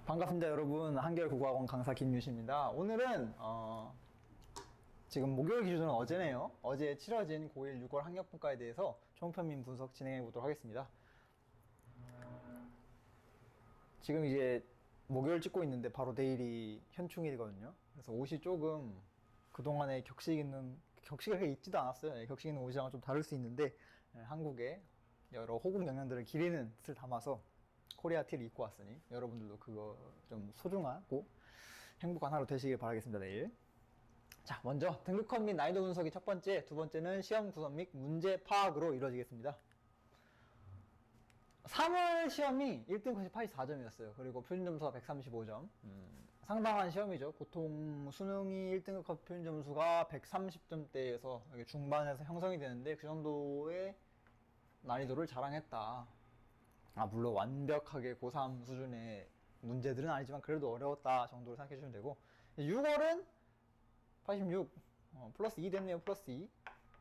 반갑습니다, 여러분. 한겨울국어학원 강사 김유시입니다. 오늘은 지금 목요일 기준으로 어제네요. 어제 치러진 고1 6월 학력분과에 대해서 총평민 분석 진행해 보도록 하겠습니다. 지금 이제 목요일 찍고 있는데 바로 내일이 현충일이거든요. 그래서 옷이 조금 그동안에 격식이 있지도 않았어요. 격식 있는 옷이랑은 좀 다를 수 있는데 한국의 여러 호국 영양들을 기리는 뜻을 담아서 코리아 티를 입고 왔으니 여러분들도 그거 좀 소중하고 행복한 하루 되시길 바라겠습니다. 내일. 자, 먼저 등급컷 및 난이도 분석이 첫 번째, 두 번째는 시험 구성 및 문제 파악으로 이루어지겠습니다. 3월 시험이 1등 컷이 84점이었어요. 그리고 표준 점수가 135점. 상당한 시험이죠. 보통 수능이 1등급 컷 표준 점수가 130점대에서 중반에서 형성이 되는데 그 정도의 난이도를 자랑했다. 물론 완벽하게 고3 수준의 문제들은 아니지만 그래도 어려웠다 정도로 생각해 주시면 되고, 6월은 86 플러스 2 됐네요. 플러스 2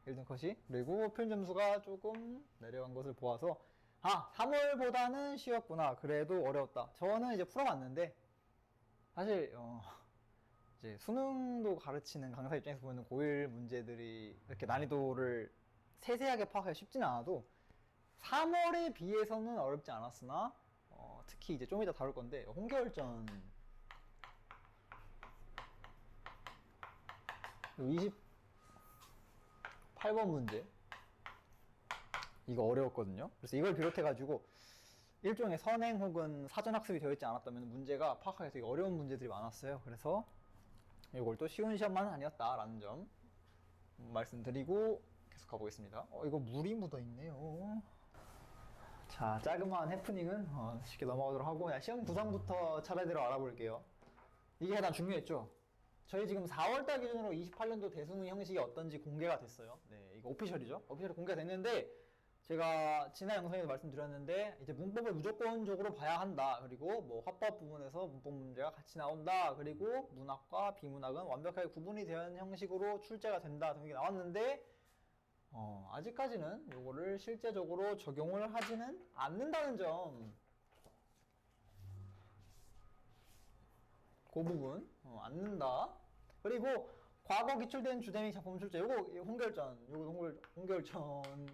1등 컷이. 그리고 표준 점수가 조금 내려간 것을 보아서 3월보다는 쉬웠구나, 그래도 어려웠다. 저는 이제 풀어봤는데 사실 이제 수능도 가르치는 강사 입장에서 보면 고1 문제들이 이렇게 난이도를 세세하게 파악하기 쉽지는 않아도 3월에 비해서는 어렵지 않았으나 특히 이제 좀 이따 다룰 건데 홍계열전 28번 문제 이거 어려웠거든요. 그래서 이걸 비롯해 가지고 일종의 선행 혹은 사전 학습이 되어 있지 않았다면 문제가 파악하기 되게 어려운 문제들이 많았어요. 그래서 이걸 또 쉬운 시험만은 아니었다라는 점 말씀드리고 계속 가보겠습니다. 이거 물이 묻어 있네요. 자, 자그마한 해프닝은 쉽게 넘어가도록 하고 시험 구성부터 차례대로 알아볼게요. 이게 가장 중요했죠. 저희 지금 4월달 기준으로 28년도 대수능 형식이 어떤지 공개가 됐어요. 네, 이거 오피셜이죠. 오피셜이 공개가 됐는데 제가 지난 영상에도 말씀드렸는데 이제 문법을 무조건적으로 봐야 한다. 그리고 뭐 화법 부분에서 문법 문제가 같이 나온다. 그리고 문학과 비문학은 완벽하게 구분이 되는 형식으로 출제가 된다 등이 나왔는데 아직까지는 요거를 실제적으로 적용을 하지는 않는다는 점. 그 부분 않는다. 그리고 과거 기출된 주대미 작품 출제 요거 홍결전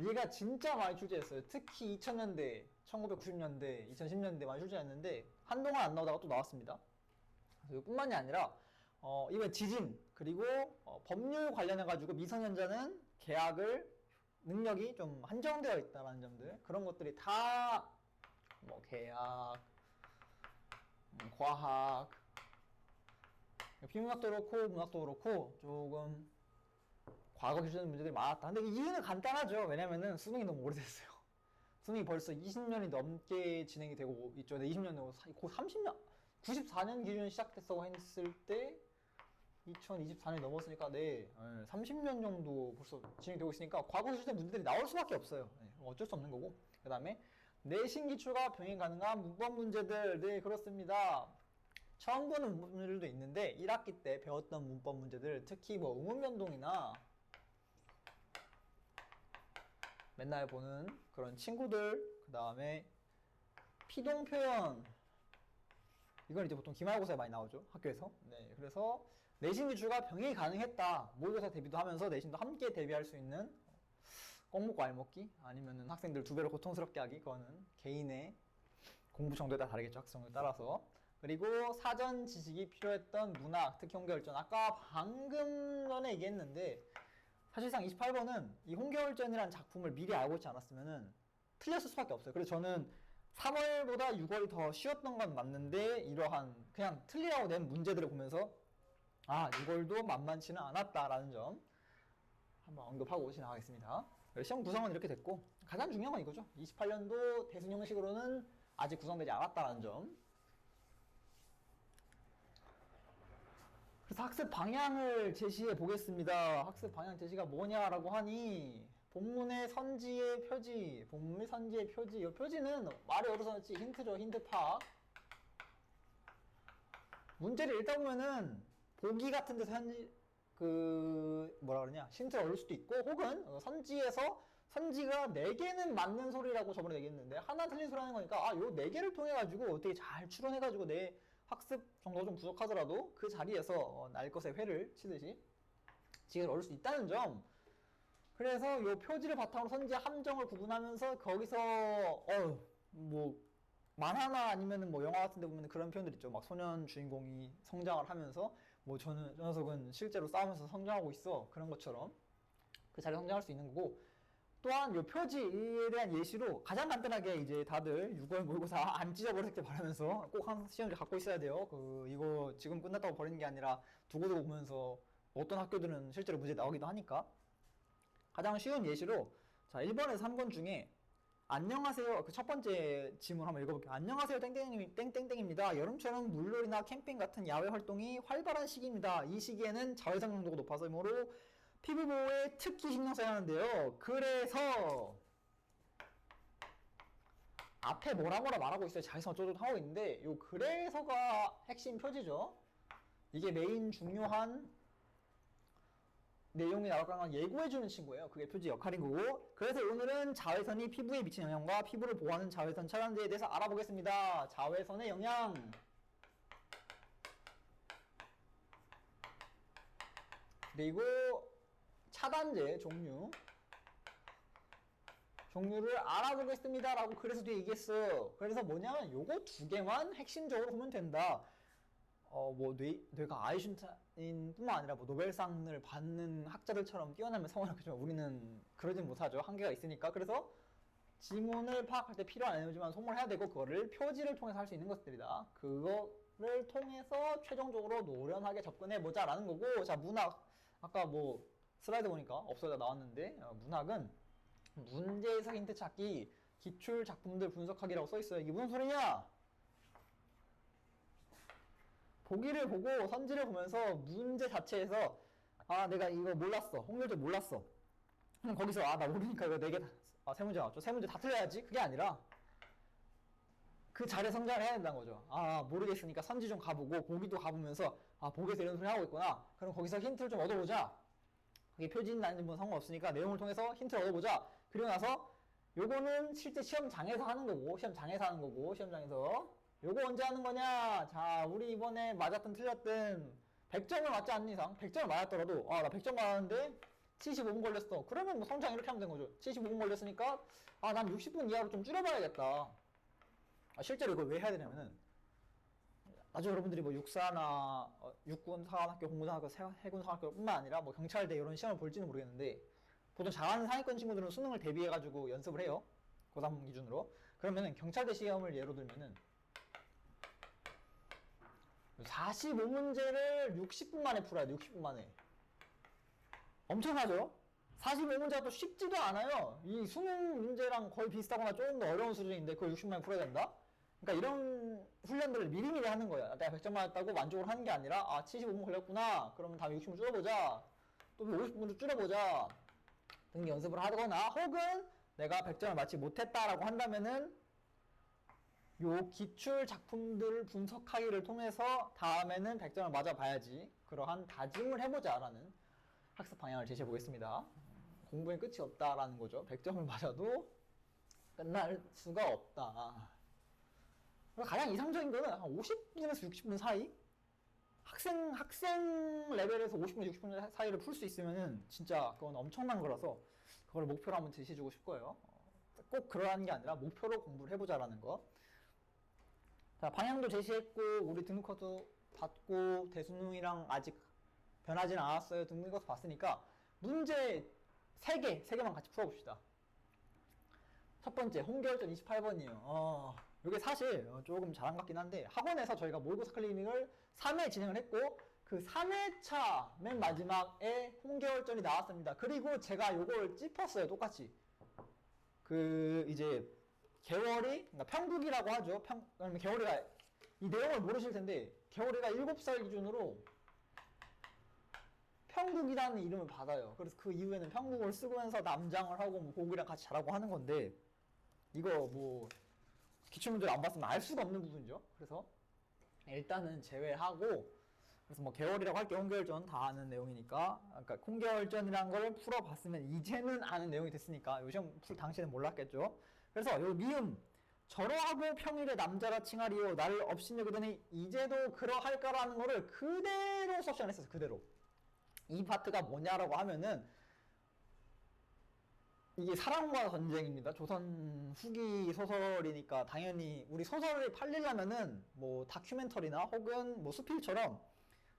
얘가 진짜 많이 출제했어요. 특히 2000년대, 1990년대, 2010년대 많이 출제했는데 한동안 안 나오다가 또 나왔습니다. 그래서 뿐만이 아니라 이번 지진 그리고 법률 관련해가지고 미성년자는 계약을 능력이 좀 한정되어 있다는 점들, 그런 것들이 다 뭐 계약, 과학, 비문학도 그렇고 문학도 그렇고 조금 과거 기준의 문제들이 많았다. 근데 이유는 간단하죠. 왜냐면은 수능이 너무 오래됐어요. 수능이 벌써 20년이 넘게 진행이 되고 있죠. 20년이고 곧 30년, 94년 기준 시작됐다고 했을 때 2024년이 넘었으니까 30년 정도 벌써 진행되고 있으니까 과거 기준의 문제들이 나올 수밖에 없어요. 어쩔 수 없는 거고. 그 다음에 내신 기출과 병행 가능한 문법 문제들, 네, 그렇습니다. 처음 보는 문법 문제들도 있는데 1학기 때 배웠던 문법 문제들, 특히 뭐 의문변동이나 맨날 보는 그런 친구들, 그 다음에 피동표현, 이건 이제 보통 기말고사에 많이 나오죠, 학교에서. 네, 그래서 내신 기출과 병행이 가능했다. 모의고사 대비도 하면서 내신도 함께 대비할 수 있는 꼭 먹고 알 먹기, 아니면은 학생들 두 배로 고통스럽게 하기, 그거는 개인의 공부 정도에 따라 다르겠죠, 학생 정도에 따라서. 그리고 사전 지식이 필요했던 문학, 특히 홍계열전, 아까 방금 전에 얘기했는데 사실상 28번은 이 홍계열전이라는 작품을 미리 알고 있지 않았으면은 틀렸을 수밖에 없어요. 그래서 저는 3월보다 6월이 더 쉬웠던 건 맞는데 이러한 그냥 틀리라고 낸 문제들을 보면서 6월도 만만치는 않았다라는 점 한번 언급하고 지나가겠습니다. 시험 구성은 이렇게 됐고 가장 중요한 건 이거죠. 28년도 대수능 형식으로는 아직 구성되지 않았다는 점. 그래서 학습 방향을 제시해 보겠습니다. 학습 방향 제시가 뭐냐라고 하니 본문의 선지의 표지, 본문의 선지의 표지. 이 표지는 말이 어려서 그렇지 힌트죠. 힌트 파악. 문제를 읽다 보면은 보기 같은 데서 뭐라 그러냐, 힌트를 얻을 수도 있고, 혹은 선지에서 선지가 4개는 맞는 소리라고 저번에 얘기했는데 하나 틀린 소리 하는 거니까 요 4개를 통해 가지고 어떻게 잘 추론해 가지고 내 학습 정도가 좀 부족하더라도 그 자리에서 날 것의 회를 치듯이 지혜를 얻을 수 있다는 점. 그래서 요 표지를 바탕으로 선지의 함정을 구분하면서 거기서 뭐 만화나 아니면은 뭐 영화 같은 데 보면 그런 표현들 있죠. 막 소년 주인공이 성장을 하면서 뭐 저 녀석은 실제로 싸우면서 성장하고 있어. 그런 것처럼 그 자리에 성장할 수 있는 거고, 또한 요 표지에 대한 예시로 가장 간단하게 이제 다들 6월 모의고사 안 찢어버리길 바라면서 꼭 한 시험지 갖고 있어야 돼요. 이거 지금 끝났다고 버리는 게 아니라 두고두고 보면서 어떤 학교들은 실제로 문제 나오기도 하니까. 가장 쉬운 예시로 자 1번에서 3번 중에 안녕하세요. 그 첫 번째 지문 한번 읽어볼게요. 안녕하세요. 땡땡입니다. 여름처럼 물놀이나 캠핑 같은 야외 활동이 활발한 시기입니다. 이 시기에는 자외선 농도가 높아서므로 피부 보호에 특히 신경 써야 하는데요. 그래서 앞에 뭐라 말하고 있어요. 자외선 어쩌고 하고 있는데 요 그래서가 핵심 표지죠. 이게 메인 중요한 내용이 나올 거란 예고해주는 친구예요. 그게 표지 역할인 거고. 그래서 오늘은 자외선이 피부에 미치는 영향과 피부를 보호하는 자외선 차단제에 대해서 알아보겠습니다. 자외선의 영향. 그리고 차단제 종류를 알아보겠습니다 라고 그래서 뒤에 얘기했어요. 그래서 뭐냐면 요거 2개만 핵심적으로 보면 된다. 뭐 뇌가 아인슈타인 뿐만 아니라 뭐 노벨상을 받는 학자들처럼 뛰어나면 성공하겠지만 우리는 그러진 못하죠. 한계가 있으니까. 그래서 지문을 파악할 때 필요한 에너지만 소모해야 되고 그거를 표지를 통해서 할 수 있는 것들이다. 그거를 통해서 최종적으로 노련하게 접근해보자 라는 거고. 자, 문학 아까 뭐 슬라이드 보니까 없어져 나왔는데 문학은 문제에서 힌트 찾기, 기출 작품들 분석하기라고 써있어요. 이게 무슨 소리냐? 보기를 보고 선지를 보면서 문제 자체에서 내가 이거 몰랐어. 홍열제 몰랐어. 그럼 거기서 나 모르니까 이거 4개 세 문제 나왔죠. 3문제 다 틀려야지. 그게 아니라 그 자리에 성장을 해야 된다는 거죠. 모르겠으니까 선지 좀 가보고 보기도 가보면서 보기에서 이런 소리 하고 있구나. 그럼 거기서 힌트를 좀 얻어보자. 그게 표지는 아닌지 상관없으니까 내용을 통해서 힌트를 얻어보자. 그리고 나서 요거는 실제 시험장에서 하는 거고 시험장에서 요거 언제 하는 거냐? 자, 우리 이번에 맞았든 틀렸든 100점을 맞지 않는 이상 100점을 맞았더라도 나 100점 맞았는데 75분 걸렸어. 그러면 뭐 성장 이렇게 하면 되는 거죠. 75분 걸렸으니까 난 60분 이하로 좀 줄여봐야겠다. 실제로 이걸 왜 해야 되냐면은 나중에 여러분들이 뭐 육사나 육군 사관학교, 공군 사관학교, 해군 사관학교 뿐만 아니라 뭐 경찰대 이런 시험을 볼지는 모르겠는데 보통 잘하는 상위권 친구들은 수능을 대비해가지고 연습을 해요. 고3 기준으로. 그러면은 경찰대 시험을 예로 들면은 45문제를 60분 만에 풀어야 돼. 60분 만에. 엄청나죠? 45문제가 또 쉽지도 않아요. 이 수능 문제랑 거의 비슷하거나 조금 더 어려운 수준인데 그걸 60분 만에 풀어야 된다? 그러니까 이런 훈련들을 미리미리 하는 거예요. 내가 100점 맞았다고 만족을 하는 게 아니라 75분 걸렸구나. 그러면 다음에 60분 줄여보자. 또 50분도 줄여보자. 등 연습을 하거나 혹은 내가 100점을 맞지 못했다라고 한다면은 요 기출 작품들을 분석하기를 통해서 다음에는 100점을 맞아봐야지. 그러한 다짐을 해보자라는 학습 방향을 제시해 보겠습니다. 공부에 끝이 없다라는 거죠. 100점을 맞아도 끝날 수가 없다. 가장 이상적인 거는 한 50분에서 60분 사이? 학생 레벨에서 50분, 60분 사이를 풀 수 있으면은 진짜 그건 엄청난 거라서 그걸 목표로 한번 제시해주고 싶고요. 꼭 그러라는 게 아니라 목표로 공부를 해보자라는 거. 자, 방향도 제시했고 우리 등록커도 받고 대수능이랑 아직 변하진 않았어요. 등록커도 봤으니까 문제 3개만 같이 풀어봅시다. 첫 번째 홍계열전 28번이에요. 이게 사실 조금 자랑 같긴 한데 학원에서 저희가 모의고사 클리닉을 3회 진행을 했고 그 3회차 맨 마지막에 홍계열전이 나왔습니다. 그리고 제가 요걸 찝었어요. 똑같이. 이제 개월이, 그러니까 평국이라고 하죠. 그러면 개월이가, 이 내용을 모르실 텐데, 개월이가 7살 기준으로 평국이라는 이름을 받아요. 그래서 그 이후에는 평국을 쓰면서 남장을 하고, 뭐, 복이랑 같이 자라고 하는 건데, 이거 뭐, 기출문제를 안 봤으면 알 수가 없는 부분이죠. 그래서, 일단은 제외하고, 그래서 뭐 개월이라고 할게 홍계월전 다 아는 내용이니까, 그러니까 홍계월전이라는 걸 풀어봤으면 이제는 아는 내용이 됐으니까 요 시험 풀 당시에는 몰랐겠죠. 그래서 요 미음 저러하고 평일에 남자라 칭하리요 나를 업신여기더니 이제도 그러할까라는 거를 그대로 수업 시간에 했었어요. 그대로. 이 파트가 뭐냐라고 하면은 이게 사랑과 전쟁입니다. 조선 후기 소설이니까 당연히 우리 소설을 팔리려면은 뭐 다큐멘터리나 혹은 뭐 수필처럼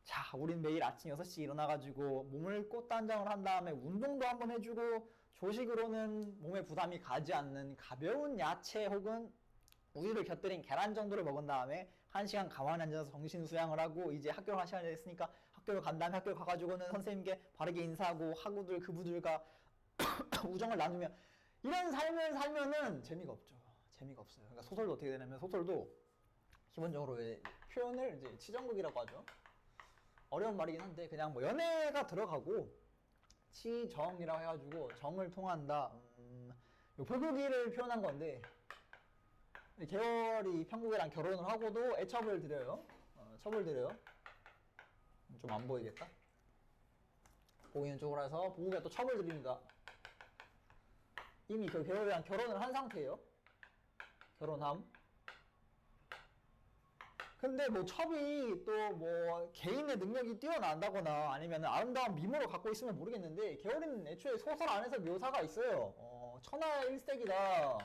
자, 우린 매일 아침 6시 일어나가지고 몸을 꽃단장을 한 다음에 운동도 한번 해주고 조식으로는 몸에 부담이 가지 않는 가벼운 야채 혹은 우유를 곁들인 계란 정도를 먹은 다음에 1시간 가만히 앉아서 정신 수양을 하고 이제 학교를 갈 시간이 됐으니까 학교를 간 다음에 학교를 가가지고는 선생님께 바르게 인사하고 학우들 그부들과 우정을 나누며 이런 삶을 살면은 재미가 없죠. 재미가 없어요. 그러니까 소설도 어떻게 되냐면 소설도 기본적으로 왜 표현을 이제 치정극이라고 하죠. 어려운 말이긴 한데 그냥 뭐 연애가 들어가고 치정이라고 해가지고 정을 통한다. 요 불고기를 표현한 건데 계월이 평국이랑 결혼을 하고도 애첩을 드려요. 첩을 드려요. 좀 안 보이겠다. 보이는 쪽으로 해서 보국이가 또 첩을 드립니다. 이미 그 계월이랑 결혼을 한 상태예요. 결혼함. 근데 뭐 첩이 또 뭐 개인의 능력이 뛰어난다거나 아니면 아름다운 미모를 갖고 있으면 모르겠는데 계월이는 애초에 소설 안에서 묘사가 있어요. 천하의 일색이다.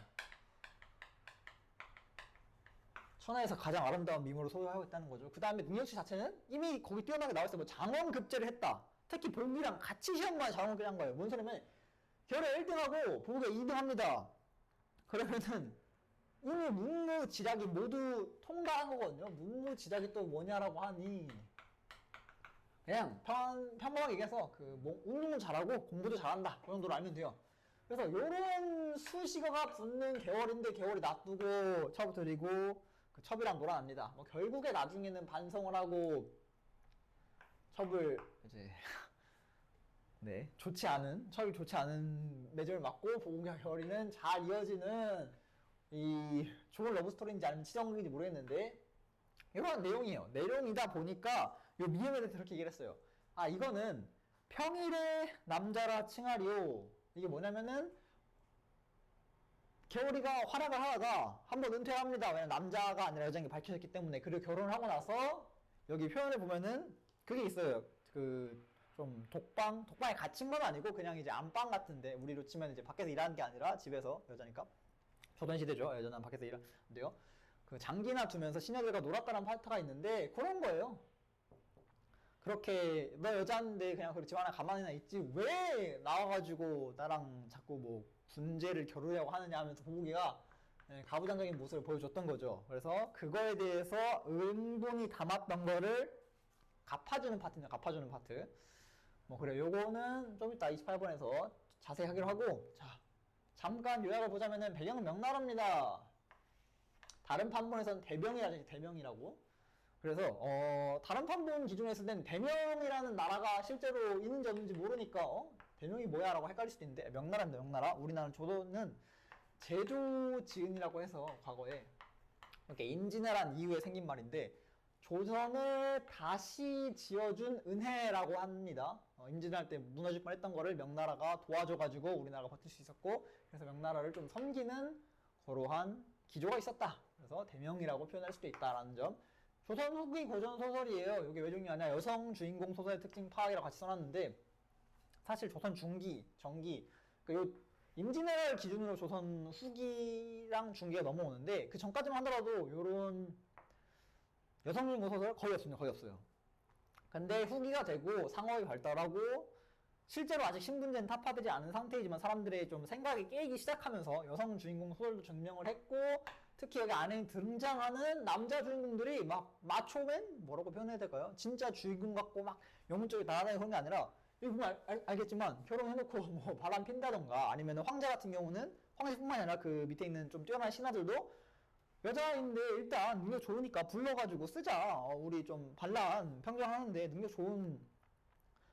천하에서 가장 아름다운 미모를 소유하고 있다는 거죠. 그 다음에 능력치 자체는 이미 거기 뛰어나게 나와있어요. 뭐 장원급제를 했다. 특히 보국이랑 같이 시험만 장원급제 한 거예요. 뭔 소리냐면 계월이 1등하고 보국이 2등합니다. 그러면은 이미 문무지략이 모두 통과한 거거든요. 문무지략이 또 뭐냐라고 하니 그냥 평범하게 얘기해서 운동은 잘하고 공부도 잘한다. 그 정도로 알면 돼요. 그래서 요런 수식어가 붙는 계월인데 계월이 놔두고 첩 드리고 그 첩이랑 놀아납니다. 뭐 결국에 나중에는 반성을 하고 첩을 이제 네 첩이 좋지 않은 매점을 맞고 보국이와 계월이는 잘 이어지는 이 좋은 러브스토리인지 아니면 치정극인지 모르겠는데 이런 내용이에요. 내용이다 보니까 요 미음에 대해서 그렇게 얘기를 했어요. 아 이거는 평일에 남자라 칭하리오. 이게 뭐냐면은 계월이가 활약을 하다가 한번 은퇴를 합니다. 왜냐면 남자가 아니라 여자인 게 밝혀졌기 때문에. 그리고 결혼을 하고 나서 여기 표현을 보면은 그게 있어요. 좀 독방에 갇힌 건 아니고 그냥 이제 안방 같은데 우리로 치면 이제 밖에서 일하는 게 아니라 집에서 여자니까 조선시대죠. 여자는 밖에서 일하는데요. 그 장기나 두면서 시녀들과 놀았다는 파트가 있는데 그런 거예요. 그렇게 너 여자인데 그냥 그렇게 집 안에 가만히나 있지 왜 나와가지고 나랑 자꾸 뭐 군제를 겨루려고 하느냐 하면서 보국이가 가부장적인 모습을 보여줬던 거죠. 그래서 그거에 대해서 은본이 담았던 거를 갚아주는 파트입니다. 갚아주는 파트. 뭐 그래 요거는 좀 이따 28번에서 자세히 하기로 하고 자 잠깐 요약을 보자면은 배경은 명나라입니다. 다른 판본에서는 대명이라죠. 대명이라고. 그래서 다른 판본 기준에 했을 땐 대명이라는 나라가 실제로 있는지 없는지 모르니까 대명이 뭐야 라고 헷갈릴 수도 있는데 명나라입니다. 명나라. 우리나라는 조선은 제조지은이라고 해서 과거에 이렇게 임진왜란 이후에 생긴 말인데 조선을 다시 지어준 은혜라고 합니다. 임진왜란 때 무너질 뻔했던 거를 명나라가 도와줘가지고 우리나라가 버틸 수 있었고 그래서 명나라를 좀 섬기는 그러한 기조가 있었다. 그래서 대명이라고 표현할 수도 있다라는 점. 조선 후기 고전 소설이에요. 이게 왜 중요하냐? 여성 주인공 소설의 특징 파악이라고 같이 써놨는데 사실 조선 중기, 정기, 요 임진왜란을 기준으로 조선 후기랑 중기가 넘어오는데 그 전까지만 하더라도 요런 여성 주인공 소설 거의 없습니다. 거의 없어요. 근데 후기가 되고 상업이 발달하고 실제로 아직 신분제는 타파되지 않은 상태이지만 사람들의 좀 생각이 깨기 시작하면서 여성 주인공 소설도 증명을 했고 특히 여기 안에 등장하는 남자 주인공들이 막 마초맨? 뭐라고 표현해야 될까요? 진짜 주인공 같고 막 영문적으로 날아다니는 그런 게 아니라 이거 보면 알겠지만 결혼해놓고 뭐 바람 핀다던가 아니면 황제 같은 경우는 황제뿐만이 아니라 그 밑에 있는 좀 뛰어난 신하들도 여자인데 일단 능력 좋으니까 불러가지고 쓰자. 우리 좀 반란 평정하는데 능력 좋은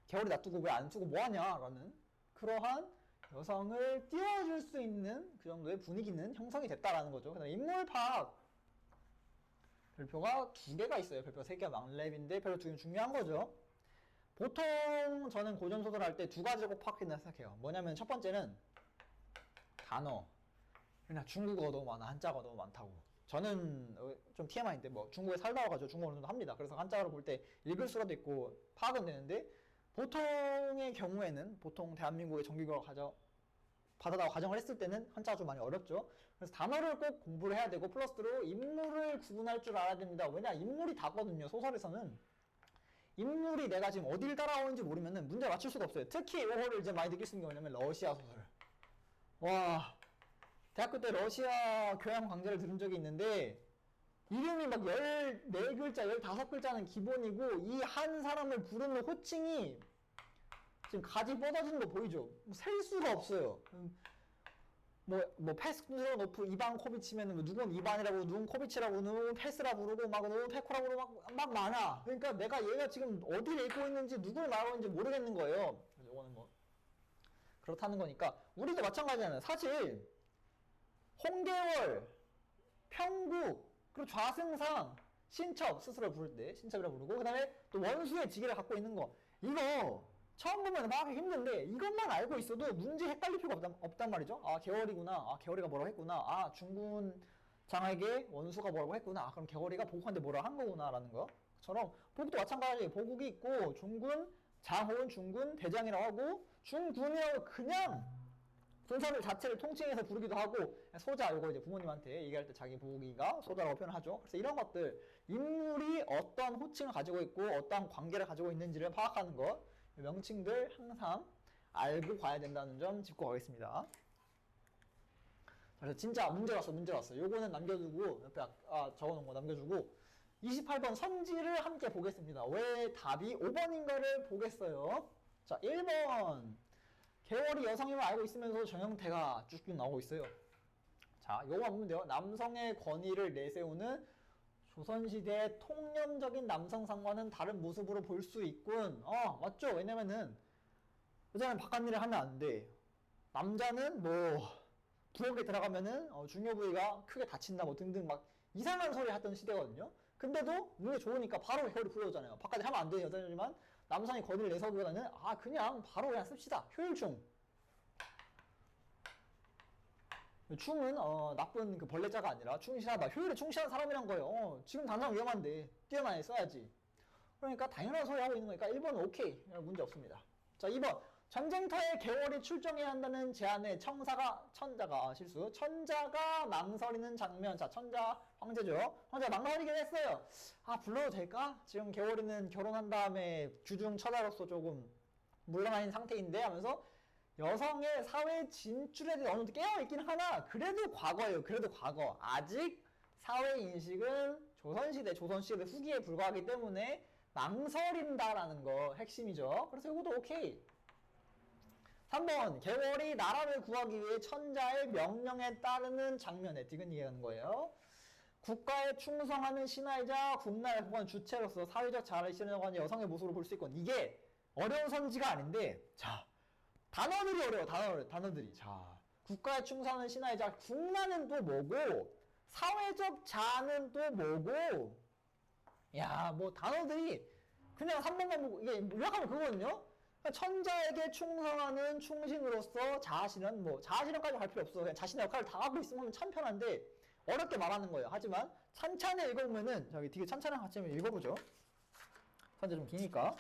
계월이 놔두고 왜 안 쓰고 뭐하냐라는 그러한 여성을 띄워줄 수 있는 그 정도의 분위기는 형성이 됐다라는 거죠. 그다음에 인물 파악. 별표가 2개가 있어요. 별표 3개가 막랩인데 별표 2개는 중요한 거죠. 보통 저는 고전소설 할 때 2가지를 꼭 파악해야 생각해요. 뭐냐면 첫 번째는 단어. 그냥 중국어가 너무 많아. 한자가 너무 많다고. 저는 좀 TMI인데 뭐 중국에 살다 와가지고 중국어 어느 정도 합니다. 그래서 한자로 볼 때 읽을 수라도 있고 파악은 되는데 보통의 경우에는 보통 대한민국의 정규교과 받아다가 과정을 했을 때는 한자가 좀 많이 어렵죠. 그래서 단어를 꼭 공부를 해야 되고 플러스로 인물을 구분할 줄 알아야 됩니다. 왜냐 인물이 다거든요. 소설에서는 인물이 내가 지금 어디를 따라오는지 모르면은 문제 맞출 수가 없어요. 특히 이거를 이제 많이 느낄 수 있는 게 뭐냐면 러시아 소설. 와 대학교 때 러시아 교양 강좌를 들은 적이 있는데 이름이 막 14글자, 15글자는 기본이고 이 한 사람을 부르는 호칭이 지금 가지 뻗어지는 거 보이죠? 셀 수가 없어요. 뭐 페스노프 이반 코비치면은 누군 이반이라고 누군 코비치라고 누군 페스라 부르고 막 누군 페코라 부르고 막 많아. 그러니까 내가 얘가 지금 어디를 읽고 있는지 누구를 말하고 있는지 모르겠는 거예요. 그래서 이거는 뭐 그렇다는 거니까 우리도 마찬가지잖아요. 사실 홍계월, 평국, 그리고 좌승상, 신첩 스스로 부를 때 신첩이라 부르고 그 다음에 또 원수의 직위를 갖고 있는 거 이거 처음 보면 파악하기 힘든데 이것만 알고 있어도 문제 헷갈릴 필요가 없단 말이죠. 아 개월이구나. 아 개월이가 뭐라고 했구나. 아 중군 장에게 원수가 뭐라고 했구나. 아 그럼 개월이가 보국한테 뭐라고 한 거구나 라는 거처럼 보국도 마찬가지예요. 보국이 있고 중군 장 혹은 중군 대장이라고 하고 중군이라고 그냥 군사들 자체를 통칭해서 부르기도 하고 소자 요거 이제 부모님한테 얘기할 때 자기 보기가 소자라고 표현하죠. 그래서 이런 것들 인물이 어떤 호칭을 가지고 있고 어떤 관계를 가지고 있는지를 파악하는 것 명칭들 항상 알고 봐야 된다는 점 짚고 가겠습니다. 그래서 진짜 문제 왔어. 요거는 남겨두고 옆에 적어놓은 거 남겨주고 28번 선지를 함께 보겠습니다. 왜 답이 5번인가를 보겠어요. 자 1번 개월이 여성임을 알고 있으면서 정형태가 쭉쭉 나오고 있어요. 자, 요거만 보면 돼요. 남성의 권위를 내세우는 조선시대의 통념적인 남성상과는 다른 모습으로 볼 수 있군. 맞죠? 왜냐면은 여자는 바깥 일을 하면 안 돼. 남자는 뭐 부엌에 들어가면은 중요 부위가 크게 다친다 뭐 등등 막 이상한 소리 하던 시대거든요. 근데도 눈에 좋으니까 바로 개월이 불러오잖아요. 바깥에 하면 안 되는 여자지만 남성이 권위를 내서기보다는 그냥 바로 그냥 씁시다. 효율충. 충은 나쁜 그 벌레자가 아니라 충실하다. 효율에 충실한 사람이란 거예요. 지금 당장 위험한데 뛰어나게 써야지. 그러니까 당연한 소리 하고 있는 거니까 1번은 오케이. 문제 없습니다. 자 2번 전쟁터에 개월이 출정해야 한다는 제안에 천자가 망설이는 장면. 자 천자 황제죠. 황제가 망설이긴 했어요. 불러도 될까? 지금 개월이는 결혼한 다음에 주중 처자로서 조금 물러나는 상태인데 하면서 여성의 사회 진출에 대해 어느 정도 깨어있긴 하나 그래도 과거예요. 그래도 과거. 아직 사회 인식은 조선시대 후기에 불과하기 때문에 망설인다라는 거 핵심이죠. 그래서 이것도 오케이. 3번 개월이 나라를 구하기 위해 천자의 명령에 따르는 장면에 디귿 얘기하는 거예요. 국가에 충성하는 신하이자 국나라의 보관 주체로서 사회적 자아를 실현하고 하는 여성의 모습으로 볼 수 있건 이게 어려운 선지가 아닌데 자 단어들이 어려워. 단어들이 자 국가에 충성하는 신하이자 국나는 또 뭐고 사회적 자아는 또 뭐고 야 뭐 단어들이 그냥 3번만 보고 이게 요약하면 그거거든요. 천자에게 충성하는 충신으로서 자아실현 자아실현까지 갈 필요 없어. 그냥 자신의 역할을 다 하고 있으면 참 편한데 어렵게 말하는 거예요. 하지만 찬찬히 읽어보면은 저기 되게 찬찬한 같이 한번 읽어보죠. 선제 좀 기니까.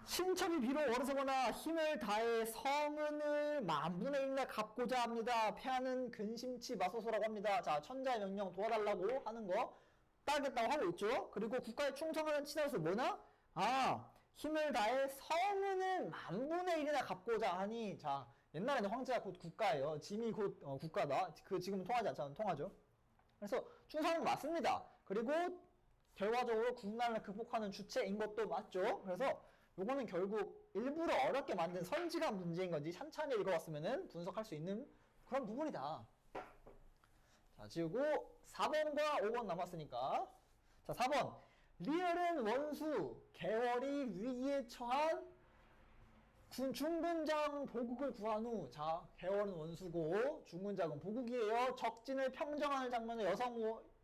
신첩이 비록 어리석거나 힘을 다해 성은을 만분의 1내 갚고자 합니다. 패하는 근심치 마소서라고 합니다. 자 천자의 명령 도와달라고 하는 거 따르겠다고 하고 있죠. 그리고 국가에 충성하는 친하로서 뭐나? 힘을 다해 성은을 만분의 1이나 갚고자 하니 자 옛날에는 황제가 곧 국가예요. 짐이 곧 국가다. 그 지금은 통하지 않잖아요. 통하죠. 그래서 충성은 맞습니다. 그리고 결과적으로 국난을 극복하는 주체인 것도 맞죠. 그래서 요거는 결국 일부러 어렵게 만든 선지가 문제인 건지 찬찬히 읽어봤으면 분석할 수 있는 그런 부분이다. 자 지우고 4번과 5번 남았으니까 자 4번 리얼은 원수, 개월이 위기에 처한 중근장 보국을 구한 후, 자, 개월은 원수고 중근장은 보국이에요. 적진을 평정하는 장면에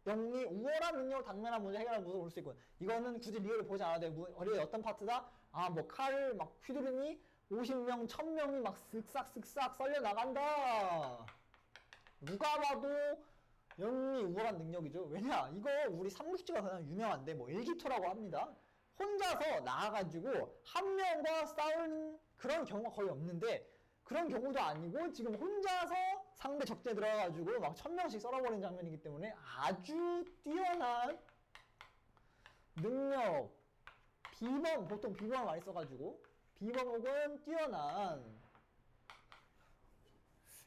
영웅이 우월한 능력으로 당면한 문제 해결하는 모습을 볼 수 있고, 이거는 굳이 리얼을 보지 않아도 돼. 어디 어떤 파트다? 아, 뭐 칼을 막 휘두르니 50명, 1000명이 막 쓱싹쓱싹 썰려 나간다. 누가 봐도 영웅이 우월한 능력이죠. 왜냐? 이거 우리 삼국지가 그냥 유명한데 뭐 일기토라고 합니다. 혼자서 나와가지고 한 명과 싸우는 그런 경우가 거의 없는데, 그런 경우도 아니고 지금 혼자서 상대 적대에 들어가가지고 막 1000명씩 썰어버리는 장면이기 때문에 아주 뛰어난 능력, 비범, 보통 비범을 많이 써가지고 비범 혹은 뛰어난,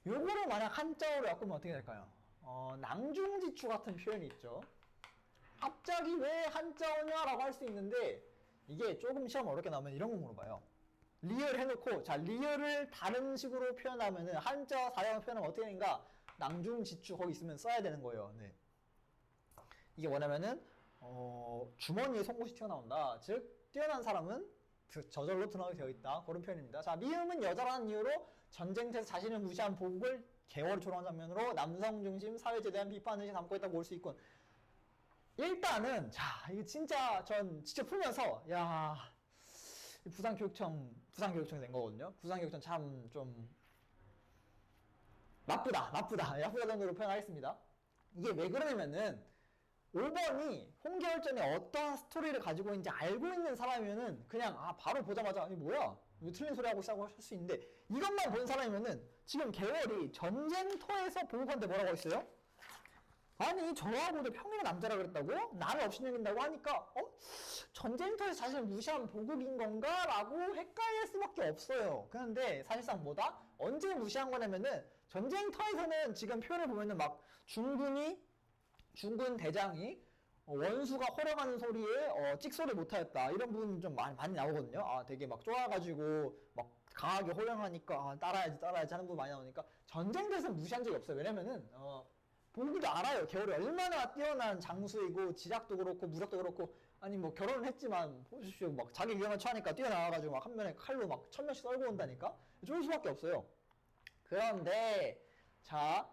요거를 만약 한자어로 엮으면 어떻게 될까요? 낭중지추 같은 표현이 있죠. 갑자기 왜 한자어냐라고 할 수 있는데, 이게 조금 시험 어렵게 나오면 이런 거 물어봐요. 리얼 해놓고, 자, 리얼을 다른 식으로 표현하면은, 한자어 사형을 표현하면 어떻게 되는가? 낭중지추 거기 있으면 써야 되는 거예요. 네. 이게 뭐냐면은, 주머니에 송곳이 튀어나온다. 즉, 뛰어난 사람은 저절로 드러나게 되어 있다. 그런 표현입니다. 자, 미음은 여자라는 이유로 전쟁터에서 자신을 무시한 보국을 개월을 조롱한 장면으로 남성 중심 사회제에 대한 비판을 담고 있다고 볼 수 있군. 일단은, 자, 이거 진짜 전 직접 풀면서, 야, 부산교육청 된 거거든요. 부산교육청 참 좀 나쁘다 정도로 표현하겠습니다. 이게 왜 그러냐면은 5번이 홍계열전에 어떠한 스토리를 가지고 있는지 알고 있는 사람이면은 그냥 바로 보자마자 이게 뭐야? 왜 틀린 소리 하고 시작할 수 있는데, 이것만 본 사람이면은 지금 계월이 전쟁터에서 보국한테 뭐라고 했어요? 아니, 저하고도 평일에 남자라 그랬다고? 나를 업신여긴다고 하니까 전쟁터에서 자신을 무시한 보국인 건가? 라고 헷갈릴 수밖에 없어요. 그런데 사실상 뭐다? 언제 무시한 거냐면은 전쟁터에서는 지금 표현을 보면은 막 중군 대장이 원수가 호령하는 소리에 찍소리 못하였다, 이런 부분 좀 많이 나오거든요. 되게 막 쫄아가지고 막 강하게 호령하니까 따라야지 하는 부분 많이 나오니까 전쟁터에서는 무시한 적이 없어요. 왜냐면은 보국이도 알아요. 계월이 얼마나 뛰어난 장수이고 지략도 그렇고 무력도 그렇고, 아니 뭐 결혼을 했지만 보십시오, 막 자기 위험에 처하니까 뛰어나와가지고 막 한 면에 칼로 막 1000명씩 썰고 온다니까. 쫄 수밖에 없어요. 그런데 자,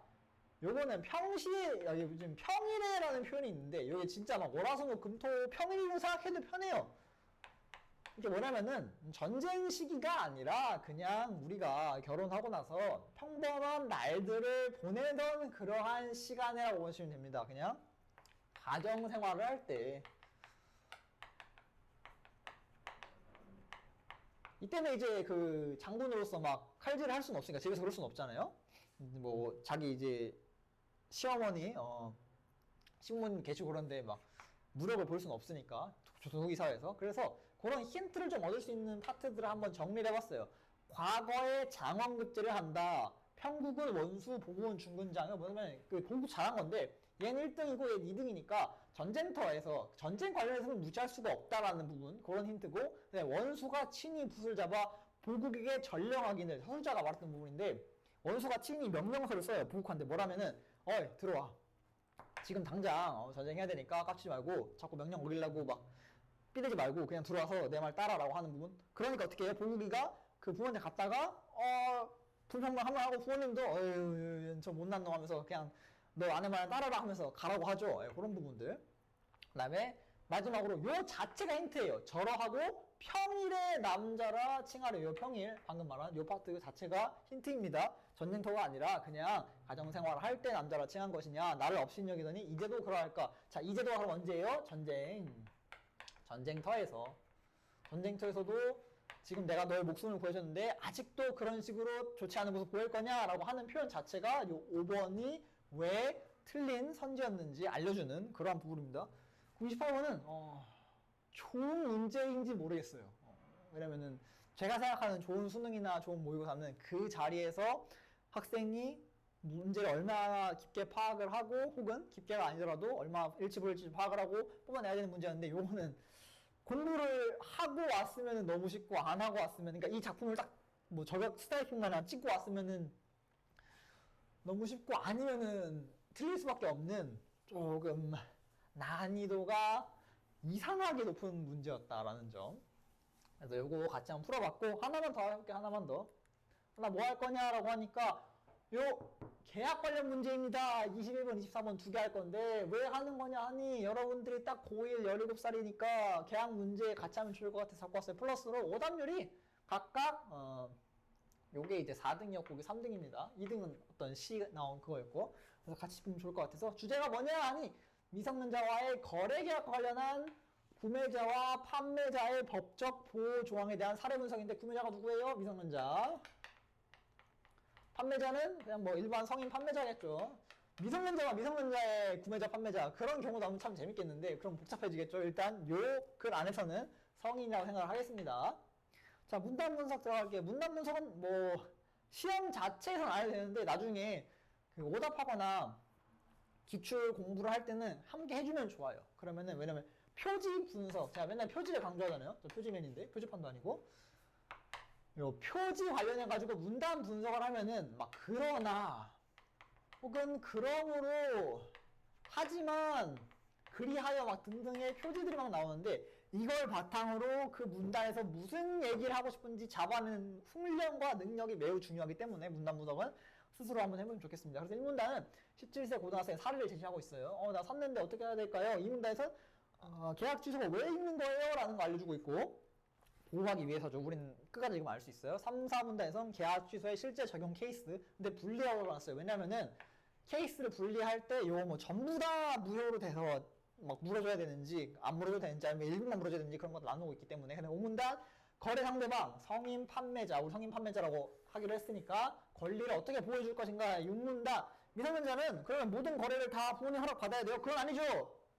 요거는 요즘 평일에라는 표현이 있는데, 요게 진짜 막 월화수목 금토 평일이라고 생각해도 편해요. 이게 뭐냐면은 전쟁 시기가 아니라 그냥 우리가 결혼하고 나서 평범한 날들을 보내던 그러한 시간이라고 보시면 됩니다. 그냥 가정 생활을 할 때, 이때는 이제 그 장군으로서 막 칼질을 할 수는 없으니까 집에서 그럴 수는 없잖아요. 뭐 자기 이제 시어머니 신문 계시고 그런데 막 무력을 볼 수는 없으니까 조선후기 사회에서. 그래서 그런 힌트를 좀 얻을 수 있는 파트들을 한번 정리를 해봤어요. 과거에 장원급제를 한다. 평국은 원수, 보국은 중근장이 뭐냐면 그 보국 잘한 건데, 얘는 1등이고 얘는 2등이니까 전쟁터에서 전쟁 관련해서는 무시할 수가 없다라는 부분, 그런 힌트고, 원수가 친히 붓을 잡아 보국에게 전령하기는 서술자가 말했던 부분인데, 원수가 친히 명령서를 써요. 보국한테 뭐라면은 어이 들어와, 지금 당장 전쟁해야 되니까 깝치지 말고 자꾸 명령 어기려고 막 삐대지 말고 그냥 들어와서 내 말 따라라고 하는 부분. 그러니까 어떻게 해요? 보국이가 그 부모한테 갔다가 불평만 한번 하고, 부모님도 어휴 저 못난 놈 하면서 그냥 너 아내 말 따라라 하면서 가라고 하죠. 그런 부분들. 그 다음에 마지막으로 요 자체가 힌트예요. 절어하고 평일의 남자라 칭하려. 요 평일 방금 말한 요 파트 자체가 힌트입니다. 전쟁터가 아니라 그냥 가정생활을 할 때 남자라 칭한 것이냐, 나를 업신여기더니 이제도 그러할까. 자, 이제도 그럼 언제예요? 전쟁터에서도 지금 내가 너의 목숨을 구해줬는데 아직도 그런 식으로 좋지 않은 모습 보일 거냐라고 하는 표현 자체가 요 5번이 왜 틀린 선지였는지 알려주는 그러한 부분입니다. 98번은 좋은 문제인지 모르겠어요. 왜냐면은 제가 생각하는 좋은 수능이나 좋은 모의고사는 그 자리에서 학생이 문제를 얼마나 깊게 파악을 하고, 혹은 깊게가 아니더라도 얼마 일치 불일치 파악을 하고 뽑아내야 되는 문제였는데, 요거는 공부를 하고 왔으면 너무 쉽고, 안 하고 왔으면, 그러니까 이 작품을 딱 뭐 저격 스타일핑만 찍고 왔으면은 너무 쉽고, 아니면은 틀릴 수밖에 없는 조금 난이도가 이상하게 높은 문제였다라는 점. 그래서 요거 같이 한번 풀어봤고, 하나만 더 해볼게. 하나만 더. 하나 뭐 할 거냐라고 하니까 요 계약 관련 문제입니다. 21번, 24번 두 개 할 건데 왜 하는 거냐 하니, 여러분들이 딱 고1 17살이니까 계약 문제 같이 하면 좋을 것 같아서 갖고 왔어요. 플러스로 오답률이 각각 요게 이제 4등이었고 이게 3등입니다. 2등은 어떤 C 나온 그거였고, 그래서 같이 보면 좋을 것 같아서, 주제가 뭐냐 하니 미성년자와의 거래 계약과 관련한 구매자와 판매자의 법적 보호 조항에 대한 사례 분석인데, 구매자가 누구예요? 미성년자. 판매자는 그냥 뭐 일반 성인 판매자겠죠. 미성년자와 미성년자의 구매자 판매자, 그런 경우 나오면 참 재밌겠는데 그럼 복잡해지겠죠. 일단 요 글 안에서는 성인이라고 생각을 하겠습니다. 자, 문단 분석 들어갈게요. 문단 분석은 뭐 시험 자체에서는 안 해도 되는데 나중에 그 오답하거나 기출 공부를 할 때는 함께 해주면 좋아요. 그러면은, 왜냐면 표지 분석, 제가 맨날 표지를 강조하잖아요. 저 표지맨인데, 표지판도 아니고. 요 표지 관련해가지고 문단 분석을 하면은 막 그러나 혹은 그러므로 하지만 그리하여 막 등등의 표지들이 막 나오는데, 이걸 바탕으로 그 문단에서 무슨 얘기를 하고 싶은지 잡아내는 훈련과 능력이 매우 중요하기 때문에 문단 분석은 스스로 한번 해보면 좋겠습니다. 그래서 1문단은 17세 고등학생 사례를 제시하고 있어요. 나 샀는데 어떻게 해야 될까요? 2문단에서는 계약 취소가 왜 있는 거예요? 라는 거 알려주고 있고, 보호하기 위해서죠. 우리는 끝까지 읽으면 알 수 있어요. 3, 4문단에서는 계약 취소의 실제 적용 케이스, 근데 분리하고 나왔어요. 왜냐면은 케이스를 분리할 때 요거 뭐 전부 다 무효로 돼서 막 물어줘야 되는지 안 물어줘도 되는지, 아니면 일부만 물어줘야 되는지, 그런 것도 나누고 있기 때문에. 근데 5문단 거래 상대방 성인 판매자, 우리 성인 판매자라고 하기로 했으니까 권리를 어떻게 보호해줄 것인가. 6문단 미성년자는 그러면 모든 거래를 다 부모님 허락 받아야 돼요? 그건 아니죠.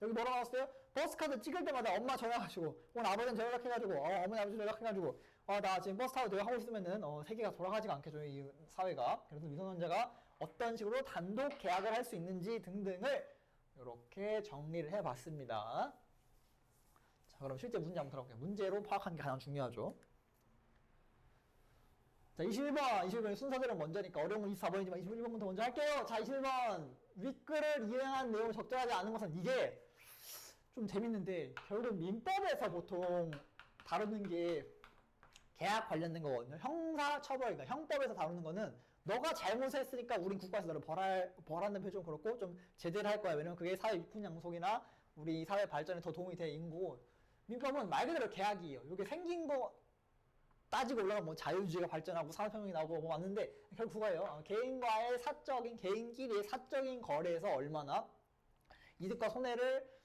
여기 뭐라고 나왔어요? 버스카드 찍을 때마다 엄마 전화가지고, 오늘 아버지한테 연락해가지고, 어머니 아버지 연락해가지고, 나 지금 버스 타고 내가 하고 있으면은 세계가 돌아가지가 않겠죠, 이 사회가. 그래서 미성년자가 어떤 식으로 단독 계약을 할 수 있는지 등등을 이렇게 정리를 해봤습니다. 자, 그럼 실제 문제 한번 들어볼게요. 문제로 파악하는 게 가장 중요하죠. 자, 21번의 순서대로 먼저니까 어려운 건 24번이지만 21번부터 먼저 할게요. 자, 21번. 윗글을 이행한 내용을 적절하지 않은 것은, 이게 좀 재밌는데 결국 민법에서 보통 다루는 게 계약 관련된 거거든요. 형사처벌, 그러니까 형법에서 다루는 거는 너가 잘못했으니까 우린 국가에서 너를 벌하는 표현 좀 그렇고 좀 제재를 할 거야. 왜냐면 그게 사회 유품 양속이나 우리 사회 발전에 더 도움이 돼 있고, 민법은 말 그대로 계약이에요. 이게 생긴 거 따지고 올라가면 뭐 자유주의가 발전하고 산업혁명이 나오고 뭐 맞는데, 결국 그거예요. 개인과의 개인끼리의 사적인 거래에서 얼마나 이득과 손해를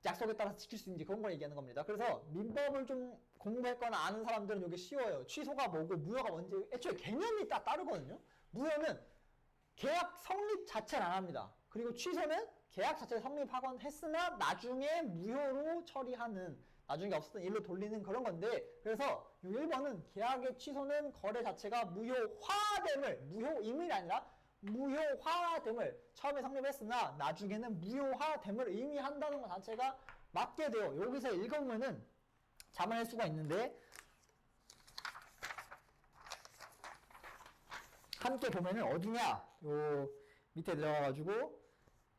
약속에 따라서 지킬 수 있는지, 그런 걸 얘기하는 겁니다. 그래서 민법을 좀 공부했거나 아는 사람들은 이게 쉬워요. 취소가 뭐고 무효가 뭔지 애초에 개념이 딱 따르거든요. 무효는 계약 성립 자체를 안 합니다. 그리고 취소는 계약 자체를 성립하건 했으나 나중에 무효로 처리하는, 나중에 없었던 일로 돌리는 그런 건데, 그래서 1번은 계약의 취소는 거래 자체가 무효화됨을, 무효임이 아니라 무효화됨을, 처음에 성립했으나 나중에는 무효화됨을 의미한다는 것 자체가 맞게 돼요. 여기서 읽으면은 잡아낼 수가 있는데, 함께 보면은 어디냐, 요 밑에 들어가가지고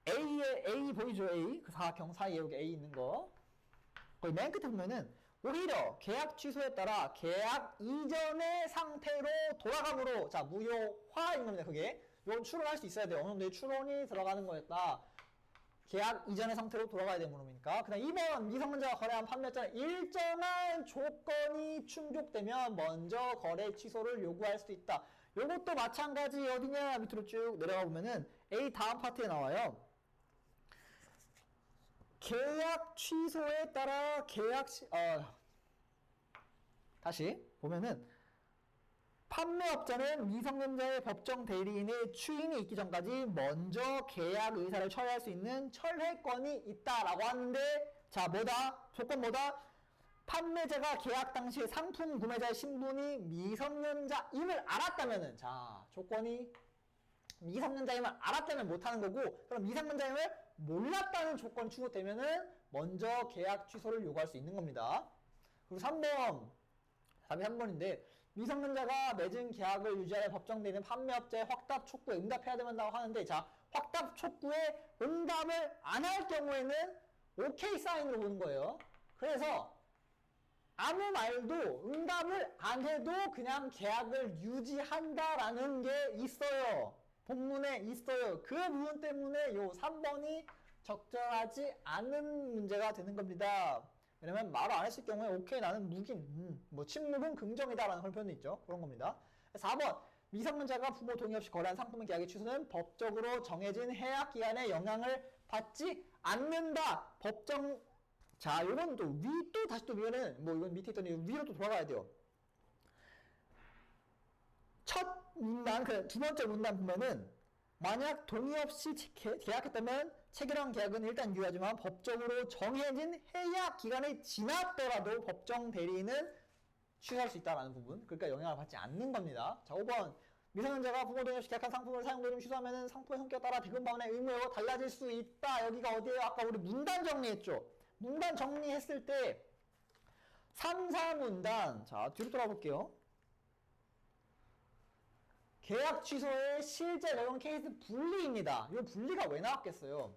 A 보이죠? A, 그 사각형 사이에 여기 A 있는 거, 거기 맨 끝에 보면은 오히려 계약 취소에 따라 계약 이전의 상태로 돌아가므로, 자, 무효화인 겁니다. 그게 이건 추론할 수 있어야 돼요. 어느 정도의 추론이 들어가는 거였다. 계약 이전의 상태로 돌아가야 되는 거니까. 그 다음 2번, 미성년자가 거래한 판매자는 일정한 조건이 충족되면 먼저 거래 취소를 요구할 수 있다. 요것도 마찬가지. 어디냐, 밑으로 쭉 내려가 보면은 A 다음 파트에 나와요. 계약 취소에 따라 다시 보면은, 판매업자는 미성년자의 법정 대리인의 추인이 있기 전까지 먼저 계약 의사를 철회할 수 있는 철회권이 있다라고 하는데, 자, 뭐다? 조건 뭐다? 판매자가 계약 당시에 상품 구매자의 신분이 미성년자임을 알았다면은, 자, 조건이 미성년자임을 알았다면 못하는 거고, 그럼 미성년자임을 몰랐다는 조건이 충족되면은 먼저 계약 취소를 요구할 수 있는 겁니다. 그리고 3번, 답이 3번인데, 미성년자가 맺은 계약을 유지하여 법정 대리인 판매업자의 확답 촉구에 응답해야 된다고 하는데, 자, 확답 촉구에 응답을 안 할 경우에는 오케이 사인으로 보는 거예요. 그래서 아무 말도 응답을 안 해도 그냥 계약을 유지한다라는 게 있어요. 본문에 있어요. 그 부분 때문에 요 3번이 적절하지 않은 문제가 되는 겁니다. 왜냐면 말을 안 했을 경우에 오케이 나는 무긴, 뭐 침묵은 긍정이다라는 그런 표현도 있죠. 그런 겁니다. 4번 미성년자가 부모 동의 없이 거래한 상품의 계약의 취소는 법적으로 정해진 해약 기한에 영향을 받지 않는다. 법정 자, 요건 또 또 다시 또 위에는 뭐 이건 밑에 있더니 위로 또 돌아가야 돼요. 첫 문단, 두 번째 문단 보면은 만약 동의 없이 계약했다면 체결한 계약은 일단 유효하지만 법적으로 정해진 해약 기간이 지났더라도 법정 대리인은 취소할 수 있다라는 부분. 그러니까 영향을 받지 않는 겁니다. 자, 5번 미성년자가 부모 동의 없이 계약한 상품을 사용 도중 취소하면 상품의 성격에 따라 대금방문의 의무가 달라질 수 있다. 여기가 어디예요? 아까 우리 문단 정리했죠. 문단 정리했을 때 3, 4문단 자 뒤로 돌아볼게요. 계약 취소의 실제 적용 케이스 분리입니다. 이 분리가 왜 나왔겠어요?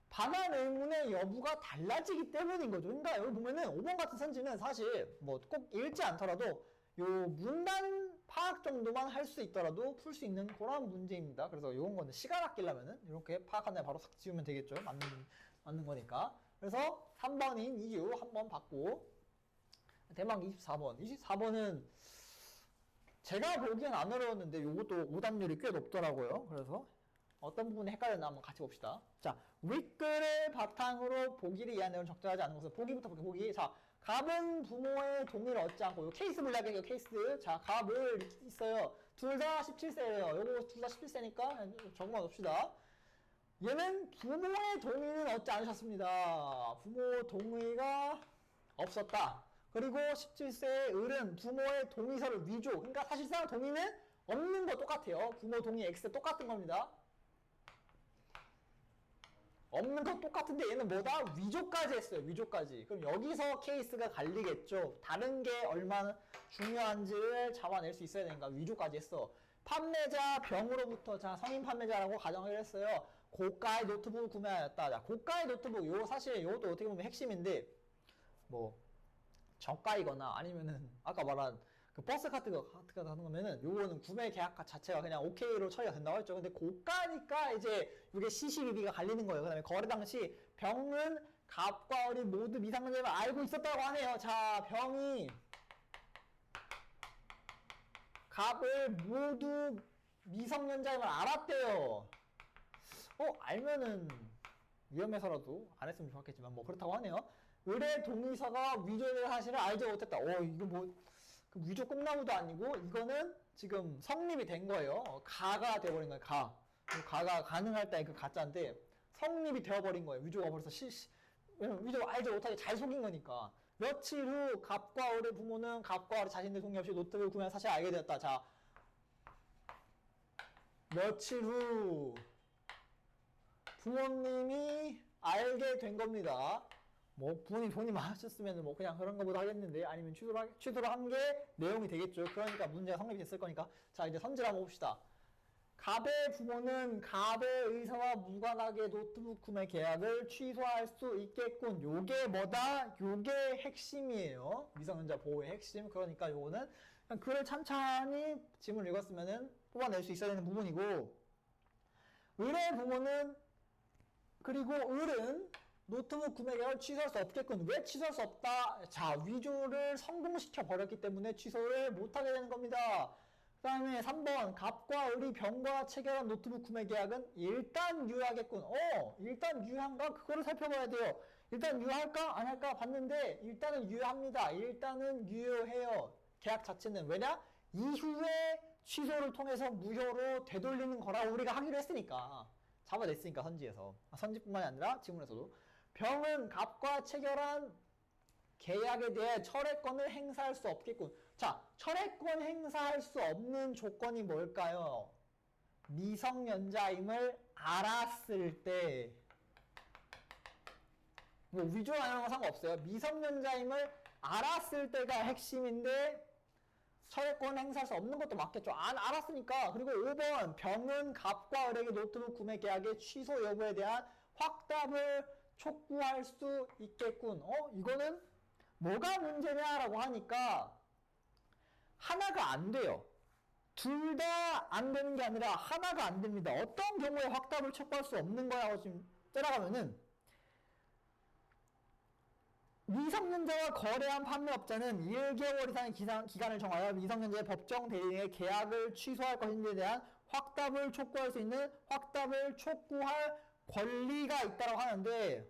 반환 의무의 여부가 달라지기 때문인 거죠. 그러니까 여기 보면은 5번 같은 선지는 사실 뭐 꼭 읽지 않더라도 요 문단 파악 정도만 할 수 있더라도 풀 수 있는 그런 문제입니다. 그래서 요런 거는 시간 아끼려면은 이렇게 파악한 다음에 바로 싹 지우면 되겠죠. 맞는 거니까. 그래서 3번인 이유 한번 받고 대망 24번. 24번은 제가 보기엔 안 어려웠는데 요것도 오답률이 꽤 높더라고요. 그래서 어떤 부분이 헷갈렸나 한번 같이 봅시다. 자, 윗글을 바탕으로 보기를 이해한 내용은 적절하지 않은 것은 보기부터 볼게요. 보기. 자, 갑은 부모의 동의를 얻지 않고 요 케이스 분류할게요. 케이스. 자, 갑을 있어요. 둘 다 17세예요. 요거 둘 다 17세니까 적어만 봅시다. 얘는 부모의 동의는 얻지 않으셨습니다. 부모 동의가 없었다. 그리고 17세의 을은 부모의 동의서를 위조. 그러니까 사실상 동의는 없는 거 똑같아요. 부모 동의 X 똑같은 겁니다. 없는 거 똑같은데 얘는 뭐다? 위조까지 했어요. 위조까지. 그럼 여기서 케이스가 갈리겠죠. 다른 게 얼마나 중요한지를 잡아낼 수 있어야 되니까 위조까지 했어. 판매자 병으로부터 자 성인 판매자라고 가정을 했어요. 고가의 노트북을 구매하였다. 자, 고가의 노트북 요 사실 요것도 어떻게 보면 핵심인데 뭐 저가이거나 아니면은 아까 말한 그 버스 카드 하는 거면은 요거는 구매 계약 자체가 그냥 오케이로 처리가 된다고 했죠. 근데 고가니까 이제 이게 CCBB가 갈리는 거예요. 그다음에 거래 당시 병은 갑과 을이 모두 미성년자임을 알고 있었다고 하네요. 자, 병이 갑을 모두 미성년자임을 알았대요. 알면은 위험해서라도 안 했으면 좋았겠지만 뭐 그렇다고 하네요. 을의 동의서가 위조된 사실을 알지 못했다. 이거 뭐 그 위조 꿈나무도 아니고 이거는 지금 성립이 된 거예요. 가가 돼버린 거예요. 가가 가능할 때 그 가짜인데 성립이 되어버린 거예요. 위조가 벌써 왜냐면 위조 알지 못하게 잘 속인 거니까. 며칠 후 갑과 을의 부모는 갑과 을의 자신들 동의 없이 노트북을 구매한 사실을 알게 되었다. 자, 며칠 후 부모님이 알게 된 겁니다. 뭐 부모님 돈이 많으셨으면 뭐 그냥 그런 거보다 하겠는데 아니면 취소를 한 게 내용이 되겠죠. 그러니까 문제가 성립이 됐을 거니까. 자, 이제 선지를 한번 봅시다. 갑의 부모는 갑의 의사와 무관하게 노트북 구매 계약을 취소할 수 있겠군. 요게 뭐다? 요게 핵심이에요. 미성년자 보호의 핵심. 그러니까 요거는 그냥 글을 찬찬히 지문을 읽었으면은 뽑아낼 수 있어야 되는 부분이고, 을의 부모는 그리고 을은 노트북 구매 계약을 취소할 수 없겠군. 왜 취소할 수 없다? 자, 위조를 성공시켜 버렸기 때문에 취소를 못하게 되는 겁니다. 그 다음에 3번 갑과 을이 병과 체결한 노트북 구매 계약은 일단 유효하겠군. 일단 유효한가? 그거를 살펴봐야 돼요. 일단 유효할까? 안 할까? 봤는데 일단은 유효합니다. 일단은 유효해요. 계약 자체는. 왜냐? 이후에 취소를 통해서 무효로 되돌리는 거라고 우리가 하기로 했으니까. 잡아냈으니까 선지에서. 선지뿐만이 아니라 지문에서도. 병은 갑과 체결한 계약에 대해 철회권을 행사할 수 없겠군. 자, 철회권 행사할 수 없는 조건이 뭘까요? 미성년자임을 알았을 때. 뭐 위조하는 건 상관없어요. 미성년자임을 알았을 때가 핵심인데 철회권 행사할 수 없는 것도 맞겠죠. 안 알았으니까. 그리고 5번 병은 갑과 을에게 노트북 구매 계약의 취소 여부에 대한 확답을 촉구할 수 있겠군. 이거는 뭐가 문제냐라고 하니까 하나가 안 돼요. 둘 다 안 되는 게 아니라 하나가 안 됩니다. 어떤 경우에 확답을 촉구할 수 없는 거라고 지금 따라가면은 미성년자와 거래한 판매업자는 1개월 이상의 기간을 정하여 미성년자의 법정 대리인의 계약을 취소할 것인지에 대한 확답을 촉구할 수 있는 확답을 촉구할 권리가 있다고 하는데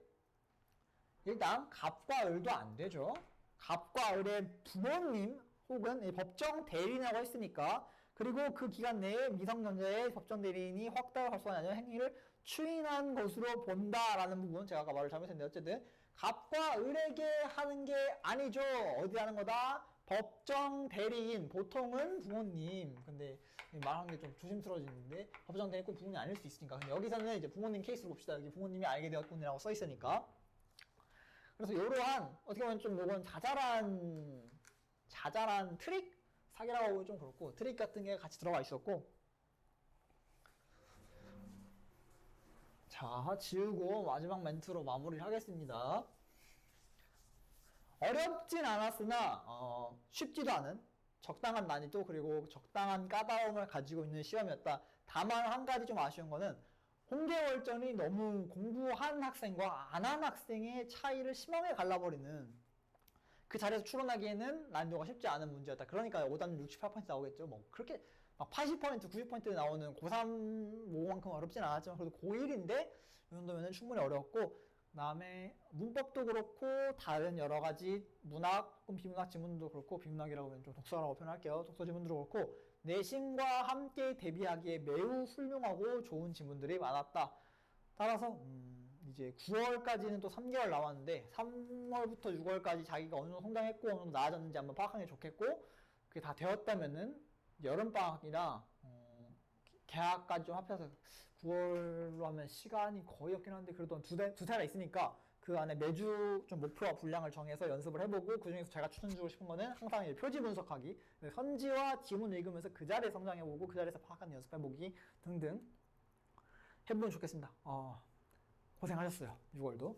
일단 갑과 을도 안 되죠. 갑과 을의 부모님 혹은 법정 대리인이라고 했으니까 그리고 그 기간 내에 미성년자의 법정 대리인이 확답을 발송하지 않은 행위를 추인한 것으로 본다라는 부분 제가 아까 말을 잘못했는데 어쨌든 갑과 을에게 하는 게 아니죠. 어디 하는 거다? 법정 대리인 보통은 부모님 근데 말하는 게 좀 조심스러워지는데 법정 대리인 꼭 부모님이 아닐 수 있으니까 근데 여기서는 이제 부모님 케이스로 봅시다. 여기 부모님이 알게 되었군이라고 써 있으니까 그래서 이러한 어떻게 보면 좀 이건 자잘한 트릭? 사기라고 하기 좀 그렇고 트릭 같은 게 같이 들어가 있었고 자 지우고 마지막 멘트로 마무리를 하겠습니다. 어렵진 않았으나 쉽지도 않은 적당한 난이도 그리고 적당한 까다로움을 가지고 있는 시험이었다. 다만 한 가지 좀 아쉬운 거는 홍계월전이 너무 공부한 학생과 안 한 학생의 차이를 심하게 갈라버리는 그 자리에서 추론하기에는 난이도가 쉽지 않은 문제였다. 그러니까 오답률 68% 나오겠죠. 뭐 그렇게 막 80%, 90% 나오는 고3 모만큼 어렵진 않았지만 그래도 고1인데 이 정도면 충분히 어려웠고 그 다음에 문법도 그렇고 다른 여러 가지 문학, 비문학 지문도 그렇고 비문학이라고 하면 좀 독서라고 표현할게요. 독서 지문도 그렇고 내신과 함께 대비하기에 매우 훌륭하고 좋은 지문들이 많았다. 따라서 이제 9월까지는 또 3개월 남았는데 3월부터 6월까지 자기가 어느 정도 성장했고 어느 정도 나아졌는지 한번 파악하는 게 좋겠고 그게 다 되었다면은 여름방학이나 개학까지 좀 합해서 9월로 하면 시간이 거의 없긴 한데 그래도 두 달이 있으니까 그 안에 매주 좀 목표와 분량을 정해서 연습을 해보고 그 중에서 제가 추천해주고 싶은 거는 항상 이제 표지 분석하기 선지와 지문 읽으면서 그 자리에 성장해보고 그 자리에서 파악하는 연습해보기 등등 해보면 좋겠습니다. 고생하셨어요. 6월도.